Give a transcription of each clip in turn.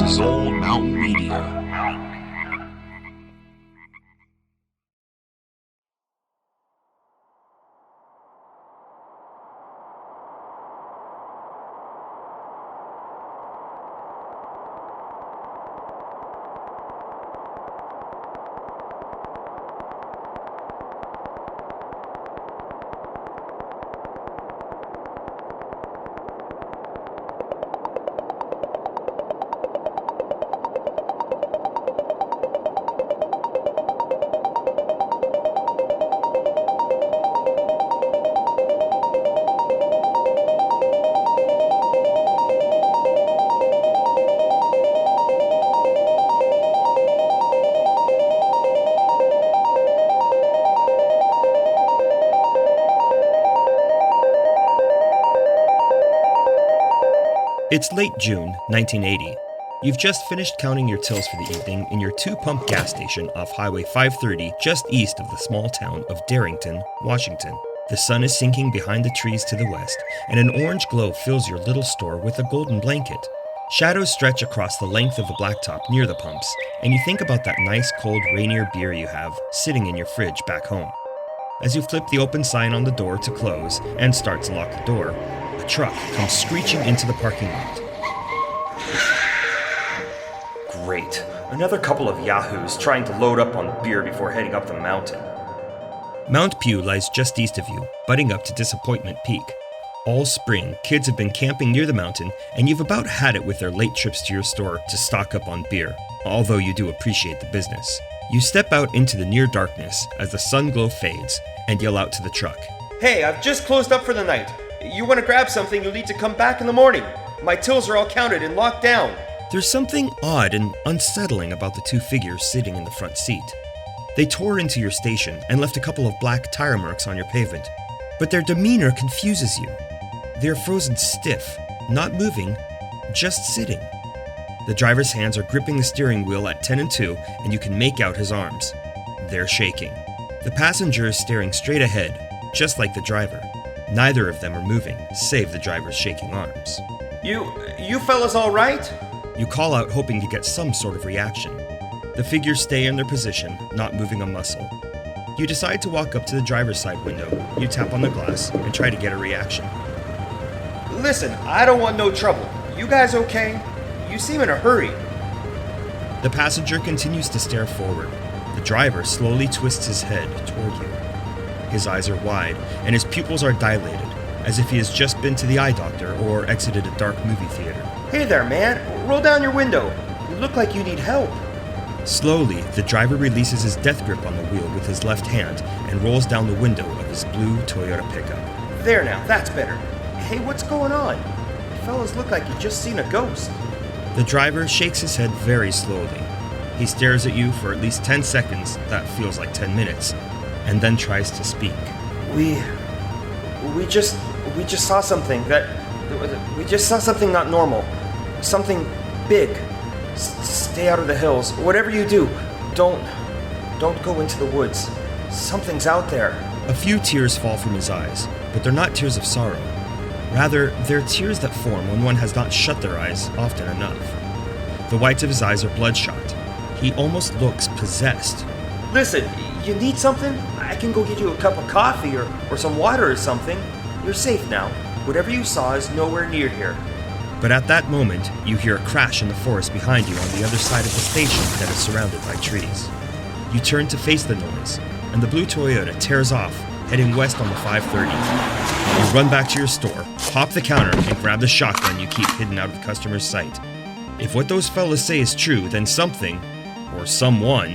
is Old Mountain Media. It's late June, 1980. You've just finished counting your tills for the evening in your two-pump gas station off Highway 530 just east of the small town of Darrington, Washington. The sun is sinking behind the trees to the west, and an orange glow fills your little store with a golden blanket. Shadows stretch across the length of the blacktop near the pumps, and you think about that nice cold Rainier beer you have sitting in your fridge back home. As you flip the open sign on the door to close and start to lock the door, a truck comes screeching into the parking lot. Great. Another couple of yahoos trying to load up on beer before heading up the mountain. Mount Pew lies just east of you, butting up to Disappointment Peak. All spring, kids have been camping near the mountain, and you've about had it with their late trips to your store to stock up on beer, although you do appreciate the business. You step out into the near darkness as the sun glow fades and yell out to the truck. Hey, I've just closed up for the night. You want to grab something, you'll need to come back in the morning. My tills are all counted and locked down. There's something odd and unsettling about the two figures sitting in the front seat. They tore into your station and left a couple of black tire marks on your pavement, but their demeanor confuses you. They're frozen stiff, not moving, just sitting. The driver's hands are gripping the steering wheel at 10 and 2, and you can make out his arms. They're shaking. The passenger is staring straight ahead, just like the driver. Neither of them are moving, save the driver's shaking arms. You fellas all right? You call out hoping to get some sort of reaction. The figures stay in their position, not moving a muscle. You decide to walk up to the driver's side window. You tap on the glass and try to get a reaction. Listen, I don't want no trouble. You guys okay? You seem in a hurry. The passenger continues to stare forward. The driver slowly twists his head toward you. His eyes are wide, and his pupils are dilated, as if he has just been to the eye doctor or exited a dark movie theater. Hey there, man. Roll down your window. You look like you need help. Slowly, the driver releases his death grip on the wheel with his left hand and rolls down the window of his blue Toyota pickup. There now, that's better. Hey, what's going on? You fellas look like you just seen a ghost. The driver shakes his head very slowly. He stares at you for at least 10 seconds, that feels like 10 minutes, and then tries to speak. We just saw something we just saw something not normal. Something big. Stay out of the hills. Whatever you do, don't go into the woods. Something's out there. A few tears fall from his eyes, but they're not tears of sorrow. Rather, they're tears that form when one has not shut their eyes often enough. The whites of his eyes are bloodshot. He almost looks possessed. Listen, you need something? I can go get you a cup of coffee or some water or something. You're safe now. Whatever you saw is nowhere near here. But at that moment, you hear a crash in the forest behind you on the other side of the station that is surrounded by trees. You turn to face the noise, and the blue Toyota tears off, heading west on the 530. You run back to your store, pop the counter, and grab the shotgun you keep hidden out of the customer's sight. If what those fellas say is true, then something, or someone,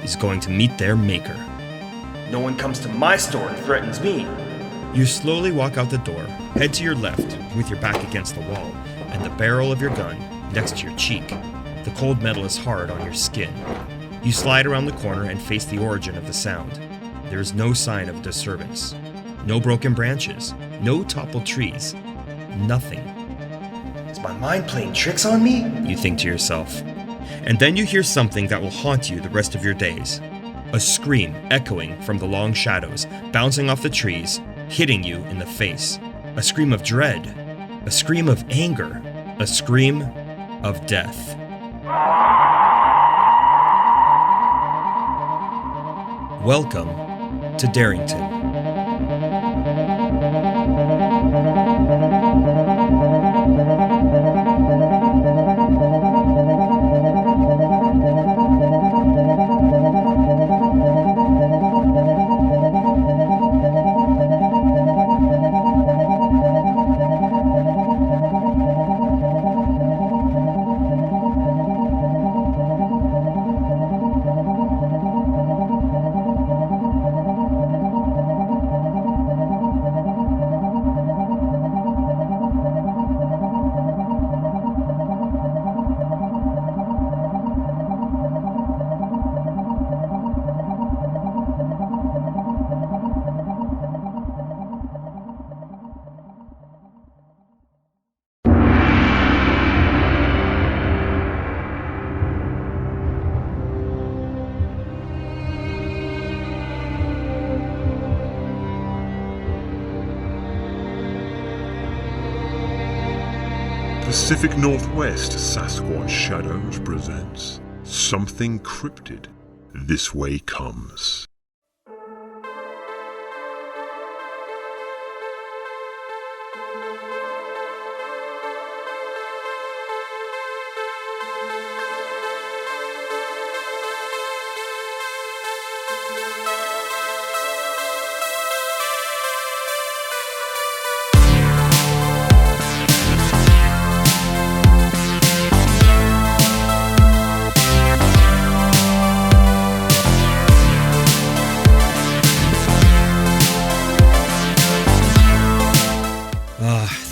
is going to meet their maker. No one comes to my store and threatens me. You slowly walk out the door, head to your left, with your back against the wall, and the barrel of your gun next to your cheek. The cold metal is hard on your skin. You slide around the corner and face the origin of the sound. There is no sign of disturbance. No broken branches. No toppled trees. Nothing. Is my mind playing tricks on me? You think to yourself. And then you hear something that will haunt you the rest of your days. A scream echoing from the long shadows, bouncing off the trees, hitting you in the face. A scream of dread. A scream of anger. A scream of death. Welcome to Darrington. Pacific Northwest Sasquatch Shadows presents Something Cryptid This Way Comes.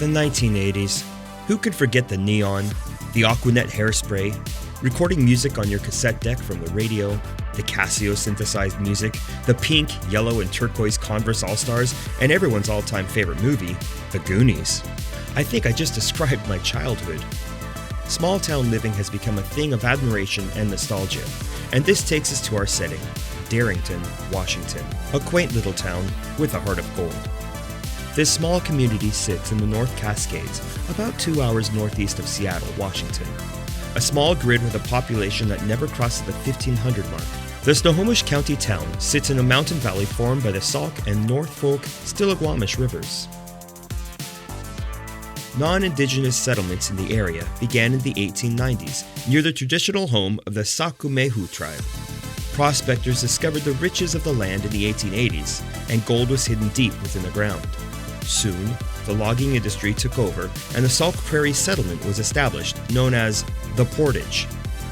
The 1980s. Who could forget the neon, the Aquanet hairspray, recording music on your cassette deck from the radio, the Casio synthesized music, the pink, yellow, and turquoise Converse All-Stars, and everyone's all-time favorite movie, The Goonies. I think I just described my childhood. Small-town living has become a thing of admiration and nostalgia, and this takes us to our setting, Darrington, Washington, a quaint little town with a heart of gold. This small community sits in the North Cascades, about 2 hours northeast of Seattle, Washington. A small grid with a population that never crosses the 1,500 mark. The Snohomish County town sits in a mountain valley formed by the Sauk and North Fork Stillaguamish rivers. Non-indigenous settlements in the area began in the 1890s near the traditional home of the Sakumehu tribe. Prospectors discovered the riches of the land in the 1880s, and gold was hidden deep within the ground. Soon, the logging industry took over and the Sauk Prairie settlement was established, known as the Portage,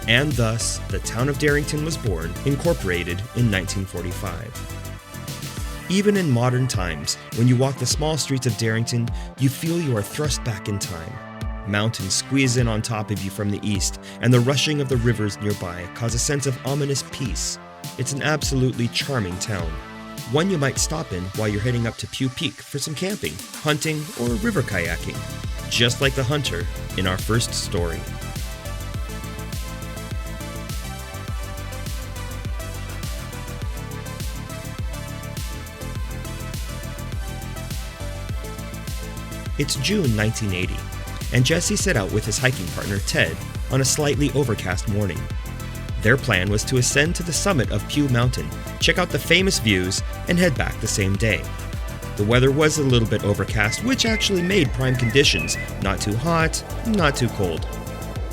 and thus the town of Darrington was born, incorporated in 1945. Even in modern times, when you walk the small streets of Darrington, you feel you are thrust back in time. Mountains squeeze in on top of you from the east, and the rushing of the rivers nearby cause a sense of ominous peace. It's an absolutely charming town. One you might stop in while you're heading up to Pew Peak for some camping, hunting, or river kayaking, just like the hunter in our first story. It's June 1980, and Jesse set out with his hiking partner Ted on a slightly overcast morning. Their plan was to ascend to the summit of Pew Mountain, check out the famous views, and head back the same day. The weather was a little bit overcast, which actually made prime conditions, not too hot, not too cold.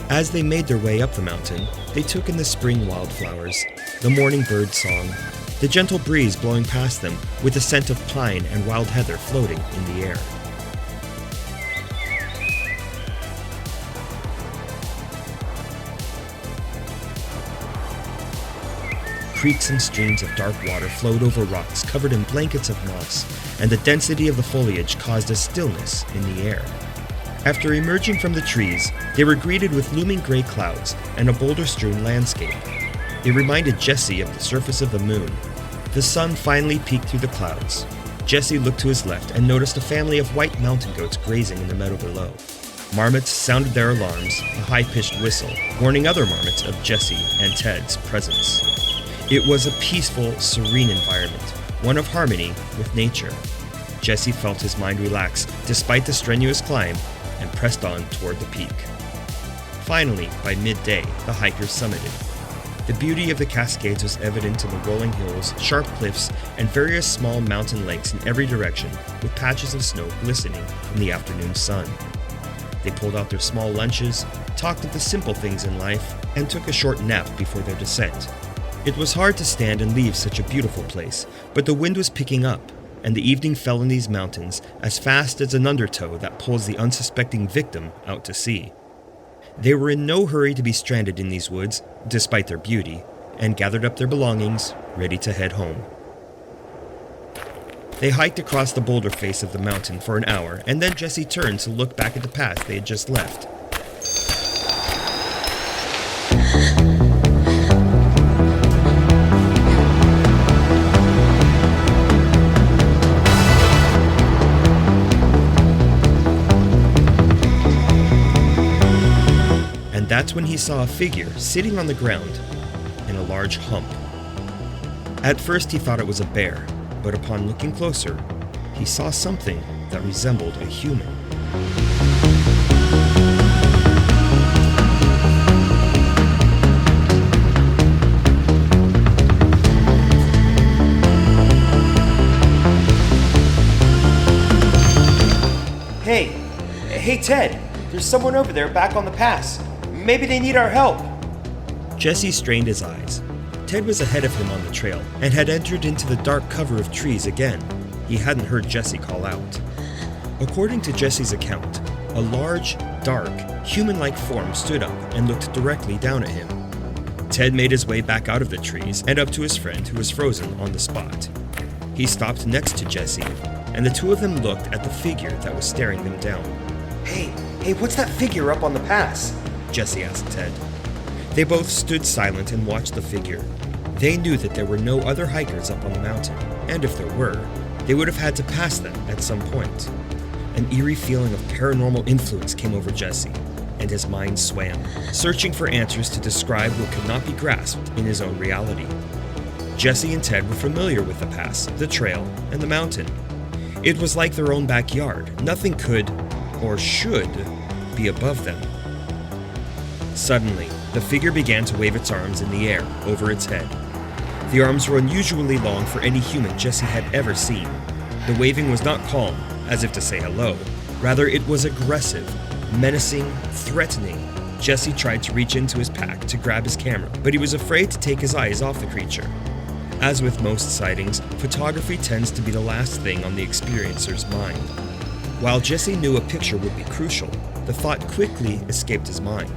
As they made their way up the mountain, they took in the spring wildflowers, the morning bird song, the gentle breeze blowing past them with the scent of pine and wild heather floating in the air. Creeks and streams of dark water flowed over rocks covered in blankets of moss, and the density of the foliage caused a stillness in the air. After emerging from the trees, they were greeted with looming gray clouds and a boulder-strewn landscape. It reminded Jesse of the surface of the moon. The sun finally peeked through the clouds. Jesse looked to his left and noticed a family of white mountain goats grazing in the meadow below. Marmots sounded their alarms, a high-pitched whistle, warning other marmots of Jesse and Ted's presence. It was a peaceful, serene environment, one of harmony with nature. Jesse felt his mind relax despite the strenuous climb and pressed on toward the peak. Finally, by midday, the hikers summited. The beauty of the Cascades was evident in the rolling hills, sharp cliffs, and various small mountain lakes in every direction, with patches of snow glistening in the afternoon sun. They pulled out their small lunches, talked of the simple things in life, and took a short nap before their descent. It was hard to stand and leave such a beautiful place, but the wind was picking up, and the evening fell in these mountains as fast as an undertow that pulls the unsuspecting victim out to sea. They were in no hurry to be stranded in these woods, despite their beauty, and gathered up their belongings, ready to head home. They hiked across the boulder face of the mountain for an hour, and then Jesse turned to look back at the path they had just left. And that's when he saw a figure sitting on the ground in a large hump. At first he thought it was a bear, but upon looking closer, he saw something that resembled a human. Hey Ted, there's someone over there back on the pass. Maybe they need our help. Jesse strained his eyes. Ted was ahead of him on the trail and had entered into the dark cover of trees again. He hadn't heard Jesse call out. According to Jesse's account, a large, dark, human-like form stood up and looked directly down at him. Ted made his way back out of the trees and up to his friend who was frozen on the spot. He stopped next to Jesse, and the two of them looked at the figure that was staring them down. Hey, what's that figure up on the pass? Jesse asked Ted. They both stood silent and watched the figure. They knew that there were no other hikers up on the mountain, and if there were, they would have had to pass them at some point. An eerie feeling of paranormal influence came over Jesse, and his mind swam, searching for answers to describe what could not be grasped in his own reality. Jesse and Ted were familiar with the pass, the trail, and the mountain. It was like their own backyard. Nothing could, or should, be above them. Suddenly, the figure began to wave its arms in the air over its head. The arms were unusually long for any human Jesse had ever seen. The waving was not calm, as if to say hello. Rather, it was aggressive, menacing, threatening. Jesse tried to reach into his pack to grab his camera, but he was afraid to take his eyes off the creature. As with most sightings, photography tends to be the last thing on the experiencer's mind. While Jesse knew a picture would be crucial, the thought quickly escaped his mind.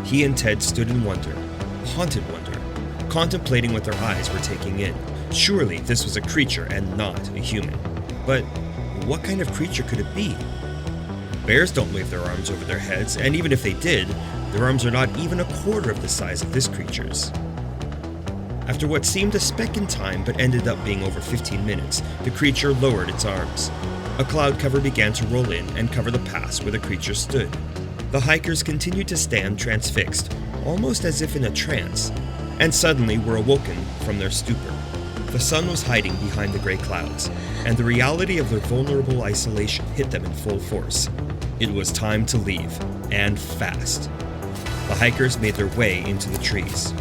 He and Ted stood in wonder, haunted wonder, contemplating what their eyes were taking in. Surely this was a creature and not a human. But what kind of creature could it be? Bears don't wave their arms over their heads, and even if they did, their arms are not even a quarter of the size of this creature's. After what seemed a speck in time but ended up being over 15 minutes, the creature lowered its arms. A cloud cover began to roll in and cover the pass where the creature stood. The hikers continued to stand transfixed, almost as if in a trance, and suddenly were awoken from their stupor. The sun was hiding behind the gray clouds, and the reality of their vulnerable isolation hit them in full force. It was time to leave, and fast. The hikers made their way into the trees.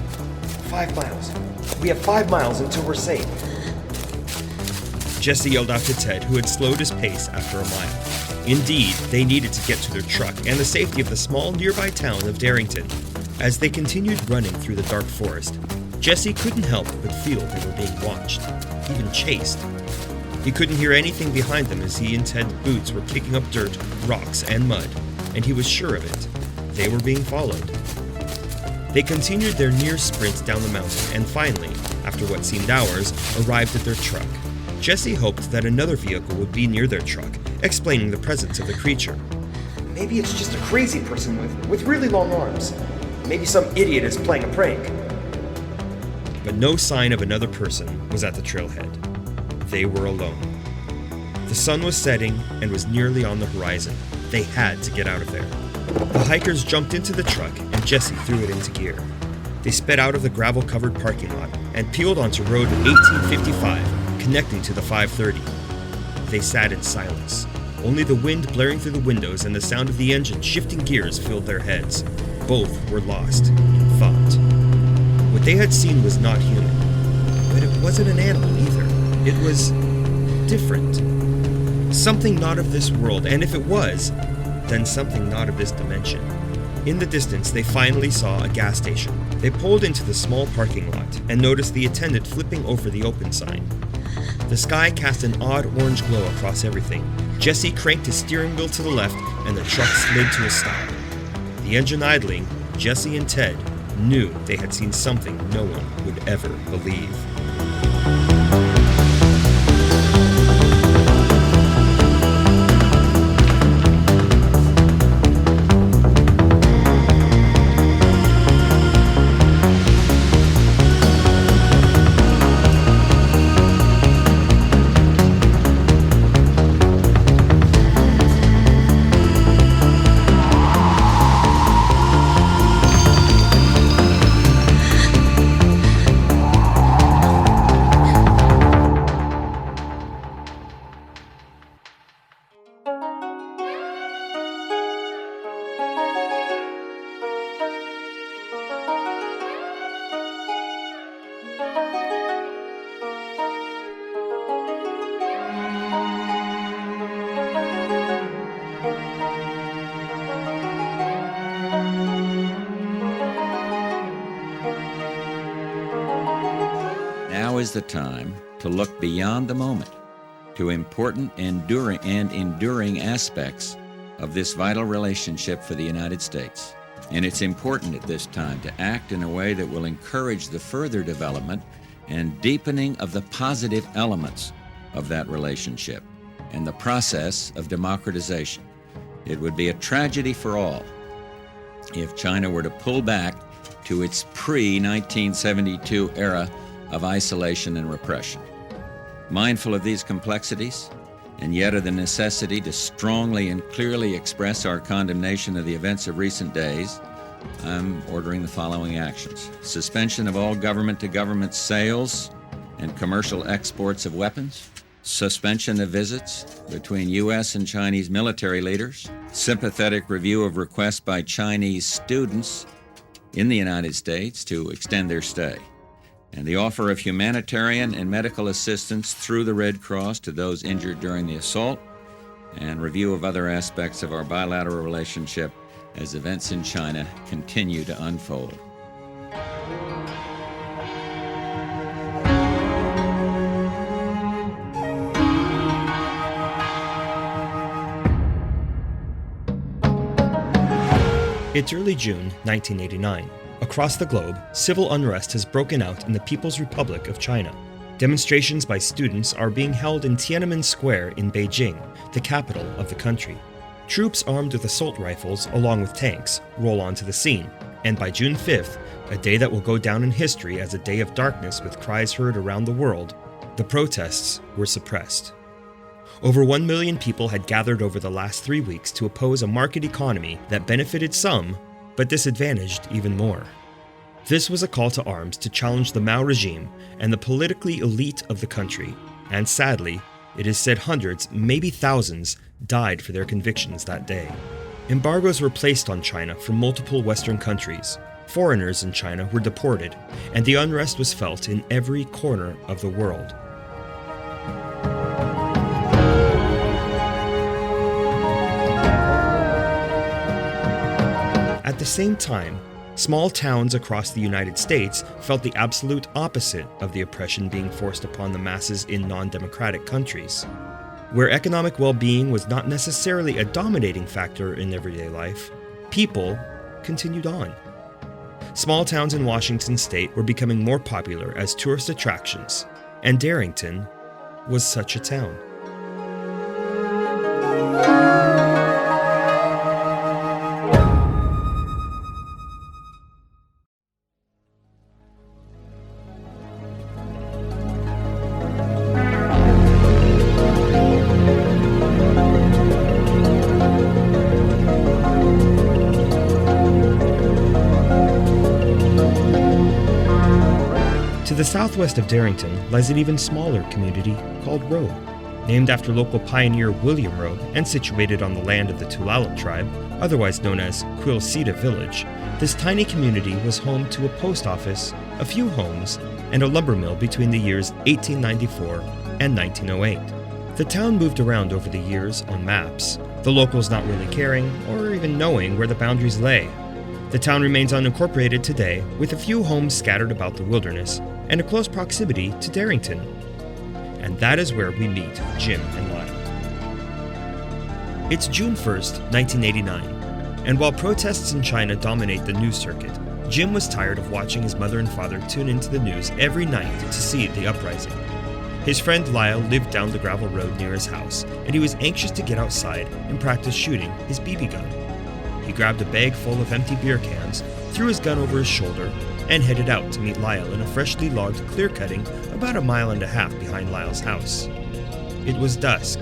5 miles. We have 5 miles until we're safe. Jesse yelled out to Ted, who had slowed his pace after a mile. Indeed, they needed to get to their truck and the safety of the small nearby town of Darrington. As they continued running through the dark forest, Jesse couldn't help but feel they were being watched, even chased. He couldn't hear anything behind them as he and Ted's boots were kicking up dirt, rocks, and mud, and he was sure of it. They were being followed. They continued their near sprint down the mountain and finally, after what seemed hours, arrived at their truck. Jesse hoped that another vehicle would be near their truck, explaining the presence of the creature. Maybe it's just a crazy person with really long arms. Maybe some idiot is playing a prank. But no sign of another person was at the trailhead. They were alone. The sun was setting and was nearly on the horizon. They had to get out of there. The hikers jumped into the truck and Jesse threw it into gear. They sped out of the gravel-covered parking lot and peeled onto Road 1855, connecting to the 530. They sat in silence. Only the wind blaring through the windows and the sound of the engine shifting gears filled their heads. both were lost in thought. What they had seen was not human, but it wasn't an animal either. It was different. Something not of this world, and if it was, then something not of this dimension. In the distance, they finally saw a gas station. They pulled into the small parking lot and noticed the attendant flipping over the open sign. The sky cast an odd orange glow across everything. Jesse cranked his steering wheel to the left and the truck slid to a stop. The engine idling, Jesse and Ted knew they had seen something no one would ever believe. Now is the time to look beyond the moment to important enduring aspects of this vital relationship for the United States. And it's important at this time to act in a way that will encourage the further development and deepening of the positive elements of that relationship and the process of democratization. It would be a tragedy for all if China were to pull back to its pre-1972 era of isolation and repression. Mindful of these complexities, and yet of the necessity to strongly and clearly express our condemnation of the events of recent days, I'm ordering the following actions. Suspension of all government-to-government sales and commercial exports of weapons. Suspension of visits between U.S. and Chinese military leaders. Sympathetic review of requests by Chinese students in the United States to extend their stay. And the offer of humanitarian and medical assistance through the Red Cross to those injured during the assault, and review of other aspects of our bilateral relationship as events in China continue to unfold. It's early June 1989. Across the globe, civil unrest has broken out in the People's Republic of China. Demonstrations by students are being held in Tiananmen Square in Beijing, the capital of the country. Troops armed with assault rifles, along with tanks, roll onto the scene, and by June 5th, a day that will go down in history as a day of darkness with cries heard around the world, the protests were suppressed. Over 1 million people had gathered over the last 3 weeks to oppose a market economy that benefited some, but disadvantaged even more. This was a call to arms to challenge the Mao regime and the politically elite of the country, and sadly, it is said hundreds, maybe thousands, died for their convictions that day. Embargoes were placed on China from multiple Western countries. Foreigners in China were deported, and the unrest was felt in every corner of the world. At the same time, small towns across the United States felt the absolute opposite of the oppression being forced upon the masses in non-democratic countries. Where economic well-being was not necessarily a dominating factor in everyday life, people continued on. Small towns in Washington state were becoming more popular as tourist attractions, and Darrington was such a town. To the southwest of Darrington lies an even smaller community called Roe. named after local pioneer William Rowe and situated on the land of the Tulalip tribe, otherwise known as Quilceda Village. This tiny community was home to a post office, a few homes, and a lumber mill between the years 1894 and 1908. The town moved around over the years on maps, the locals not really caring or even knowing where the boundaries lay. The town remains unincorporated today, with a few homes scattered about the wilderness and a close proximity to Darrington. And that is where we meet Jim and Lyle. It's June 1st, 1989, and while protests in China dominate the news circuit, Jim was tired of watching his mother and father tune into the news every night to see the uprising. His friend Lyle lived down the gravel road near his house, and he was anxious to get outside and practice shooting his BB gun. He grabbed a bag full of empty beer cans, threw his gun over his shoulder, and headed out to meet Lyle in a freshly logged clear cutting about 1.5 miles behind Lyle's house. It was dusk.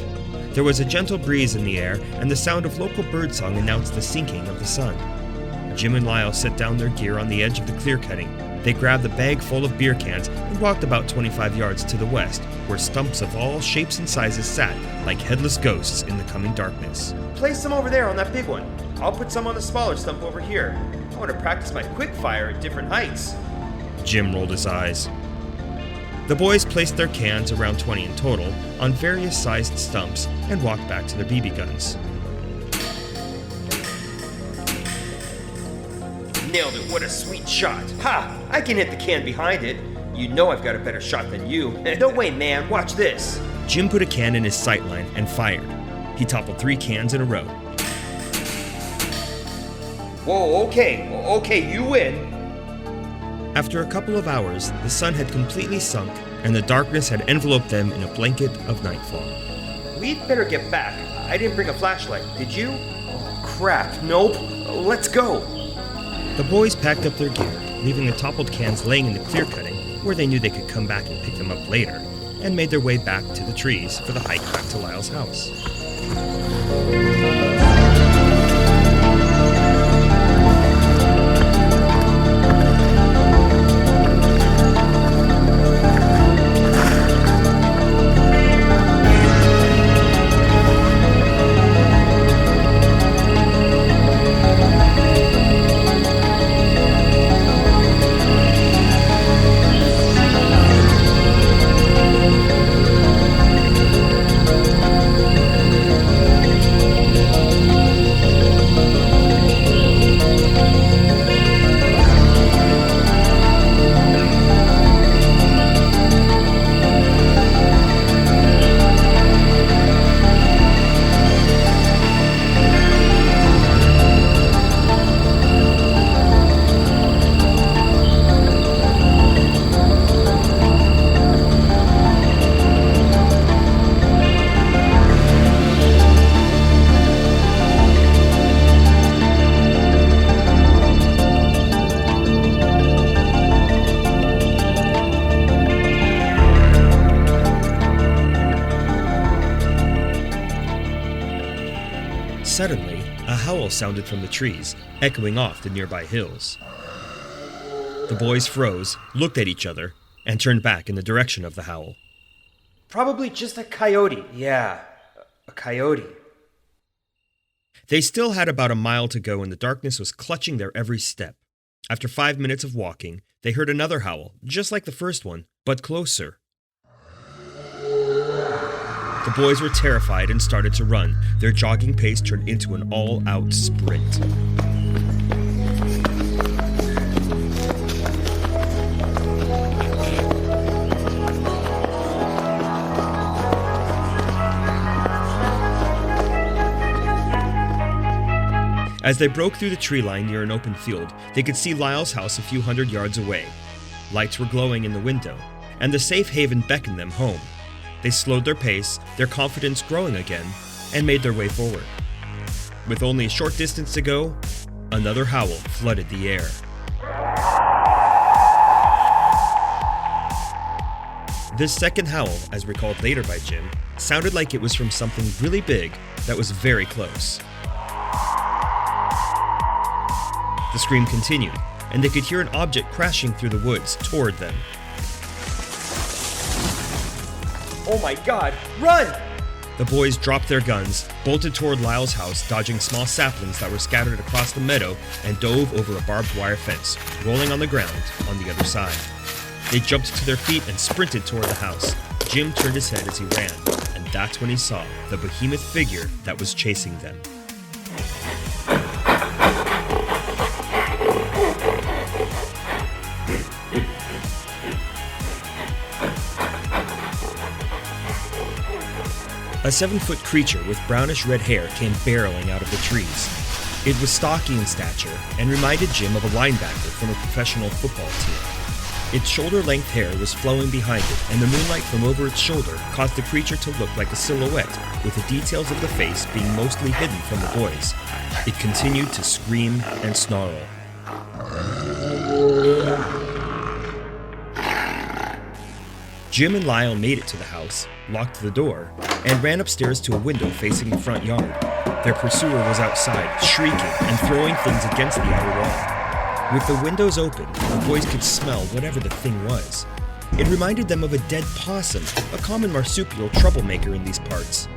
There was a gentle breeze in the air, and the sound of local birdsong announced the sinking of the sun. Jim and Lyle set down their gear on the edge of the clear cutting. They grabbed the bag full of beer cans and walked about 25 yards to the west, where stumps of all shapes and sizes sat like headless ghosts in the coming darkness. Place some over there on that big one. I'll put some on the smaller stump over here. I want to practice my quick fire at different heights. Jim rolled his eyes. The boys placed their cans, around 20 in total, on various sized stumps and walked back to their BB guns. Nailed it, what a sweet shot. Ha! I can hit the can behind it. You know I've got a better shot than you. No way, man, watch this. Jim put a can in his sightline and fired. He toppled 3 cans in a row. Whoa, okay, you win. After a couple of hours, the sun had completely sunk and the darkness had enveloped them in a blanket of nightfall. We'd better get back. I didn't bring a flashlight, did you? Oh, crap, nope. Let's go. The boys packed up their gear, leaving the toppled cans laying in the clear cutting, where they knew they could come back and pick them up later, and made their way back to the trees for the hike back to Lyle's house. Suddenly, a howl sounded from the trees, echoing off the nearby hills. The boys froze, looked at each other, and turned back in the direction of the howl. Probably just a coyote. Yeah, a coyote. They still had about 1 mile to go and the darkness was clutching their every step. After 5 minutes of walking, they heard another howl, just like the first one, but closer. The boys were terrified and started to run. Their jogging pace turned into an all-out sprint. As they broke through the tree line near an open field, they could see Lyle's house a few hundred yards away. Lights were glowing in the window, and the safe haven beckoned them home. They slowed their pace, their confidence growing again, and made their way forward. With only a short distance to go, another howl flooded the air. This second howl, as recalled later by Jim, sounded like it was from something really big that was very close. The scream continued, and they could hear an object crashing through the woods toward them. Oh my God, run! The boys dropped their guns, bolted toward Lyle's house, dodging small saplings that were scattered across the meadow, and dove over a barbed wire fence, rolling on the ground on the other side. They jumped to their feet and sprinted toward the house. Jim turned his head as he ran, and that's when he saw the behemoth figure that was chasing them. A 7-foot creature with brownish-red hair came barreling out of the trees. It was stocky in stature and reminded Jim of a linebacker from a professional football team. Its shoulder-length hair was flowing behind it, and the moonlight from over its shoulder caused the creature to look like a silhouette, with the details of the face being mostly hidden from the boys. It continued to scream and snarl. Jim and Lyle made it to the house, locked the door, and ran upstairs to a window facing the front yard. Their pursuer was outside, shrieking and throwing things against the outer wall. With the windows open, the boys could smell whatever the thing was. It reminded them of a dead possum, a common marsupial troublemaker in these parts.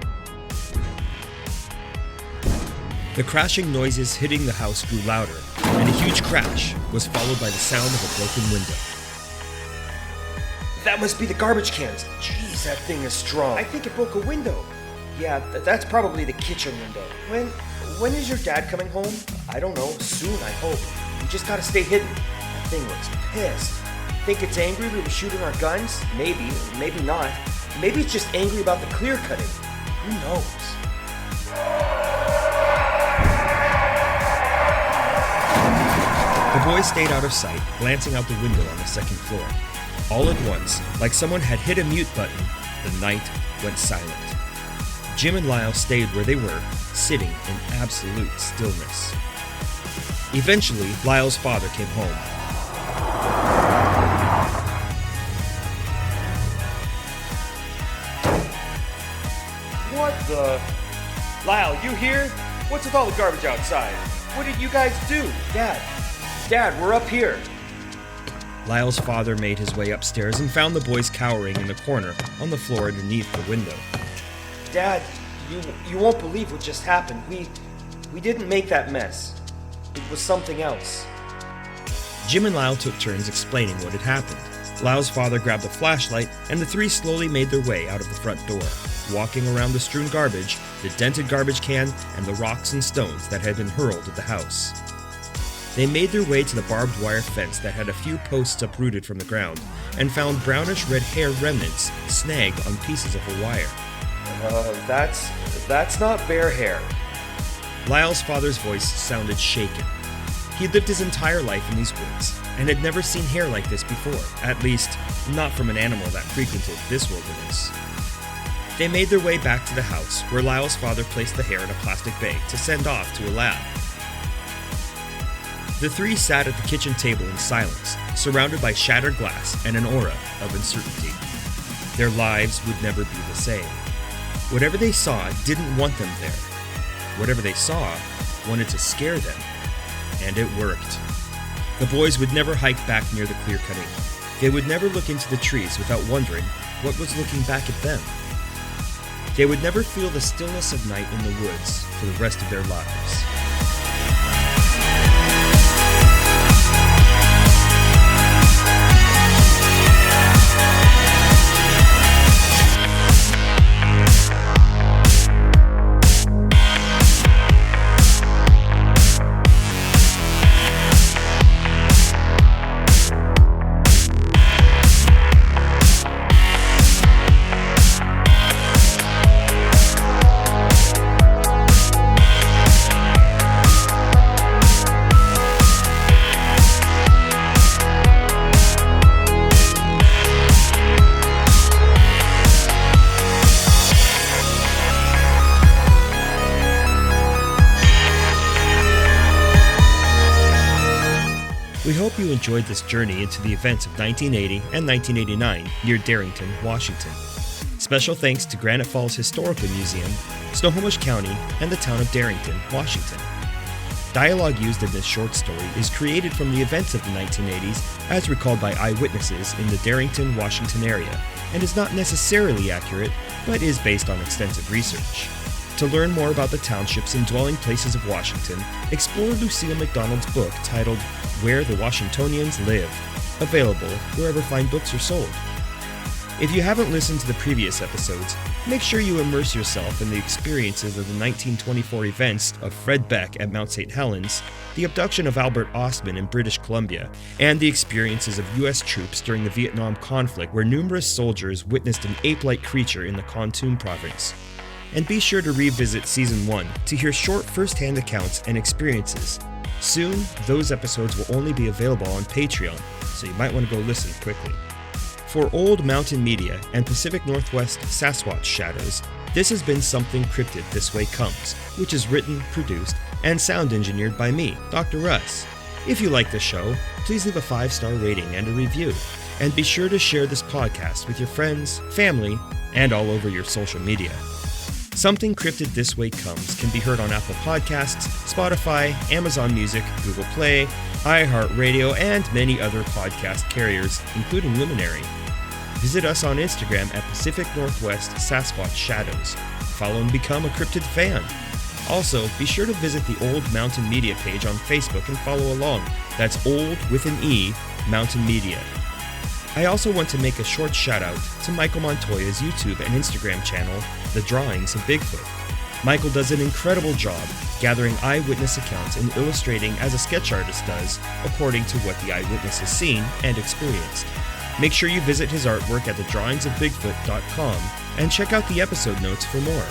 The crashing noises hitting the house grew louder, and a huge crash was followed by the sound of a broken window. That must be the garbage cans. Jeez, that thing is strong. I think it broke a window. Yeah, that's probably the kitchen window. When is your dad coming home? I don't know. Soon, I hope. We just gotta stay hidden. That thing looks pissed. Think it's angry we were shooting our guns? Maybe, maybe not. Maybe it's just angry about the clear cutting. Who knows? The boys stayed out of sight, glancing out the window on the second floor. All at once, like someone had hit a mute button, the night went silent. Jim and Lyle stayed where they were, sitting in absolute stillness. Eventually, Lyle's father came home. What the? Lyle, you here? What's with all the garbage outside? What did you guys do? Dad, we're up here. Lyle's father made his way upstairs and found the boys cowering in the corner on the floor underneath the window. Dad, you won't believe what just happened. We didn't make that mess. It was something else. Jim and Lyle took turns explaining what had happened. Lyle's father grabbed a flashlight, and the three slowly made their way out of the front door, walking around the strewn garbage, the dented garbage can, and the rocks and stones that had been hurled at the house. They made their way to the barbed wire fence that had a few posts uprooted from the ground, and found brownish red hair remnants snagged on pieces of the wire. That's not bear hair. Lyle's father's voice sounded shaken. He had lived his entire life in these woods, and had never seen hair like this before, at least, not from an animal that frequented this wilderness. They made their way back to the house, where Lyle's father placed the hair in a plastic bag to send off to a lab. The three sat at the kitchen table in silence, surrounded by shattered glass and an aura of uncertainty. Their lives would never be the same. Whatever they saw didn't want them there. Whatever they saw wanted to scare them. And it worked. The boys would never hike back near the clear cutting. They would never look into the trees without wondering what was looking back at them. They would never feel the stillness of night in the woods for the rest of their lives. We hope you enjoyed this journey into the events of 1980 and 1989 near Darrington, Washington. Special thanks to Granite Falls Historical Museum, Snohomish County, and the town of Darrington, Washington. Dialogue used in this short story is created from the events of the 1980s as recalled by eyewitnesses in the Darrington, Washington area. and is not necessarily accurate, but is based on extensive research. To learn more about the townships and dwelling places of Washington, explore Lucille McDonald's book titled Where the Washingtonians Live, available wherever fine books are sold. If you haven't listened to the previous episodes, make sure you immerse yourself in the experiences of the 1924 events of Fred Beck at Mount St. Helens, the abduction of Albert Ostman in British Columbia, and the experiences of U.S. troops during the Vietnam conflict where numerous soldiers witnessed an ape-like creature in the Kon province. And be sure to revisit Season 1 to hear short first-hand accounts and experiences. Soon, those episodes will only be available on Patreon, so you might want to go listen quickly. For Old Mountain Media and Pacific Northwest Sasquatch Shadows, this has been Something Cryptid This Way Comes, which is written, produced, and sound engineered by me, Dr. Russ. If you like the show, please leave a 5-star rating and a review, and be sure to share this podcast with your friends, family, and all over your social media. Something Cryptid This Way Comes can be heard on Apple Podcasts, Spotify, Amazon Music, Google Play, iHeartRadio, and many other podcast carriers, including Luminary. Visit us on Instagram at Pacific Northwest Sasquatch Shadows. Follow and become a cryptid fan. Also, be sure to visit the Old Mountain Media page on Facebook and follow along. That's Old with an E, Mountain Media. I also want to make a short shout out to Michael Montoya's YouTube and Instagram channel, The Drawings of Bigfoot. Michael does an incredible job gathering eyewitness accounts and illustrating as a sketch artist does, according to what the eyewitness has seen and experienced. Make sure you visit his artwork at thedrawingsoфbigfoot.com and check out the episode notes for more.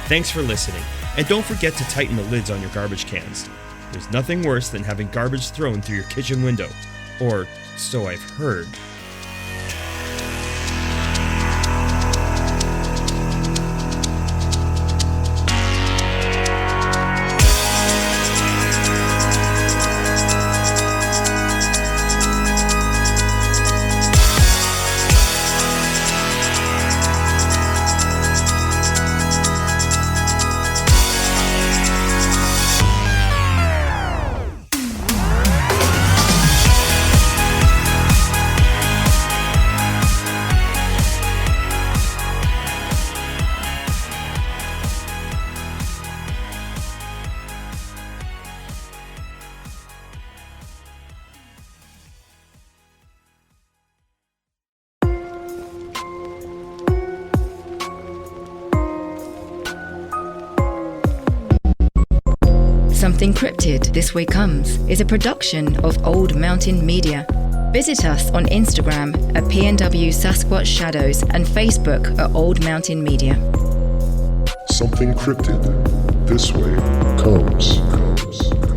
Thanks for listening, and don't forget to tighten the lids on your garbage cans. There's nothing worse than having garbage thrown through your kitchen window. Or so I've heard. Something Cryptid This Way Comes is a production of Old Mountain Media. Visit us on Instagram at PNW Sasquatch Shadows and Facebook at Old Mountain Media. Something cryptid this way comes.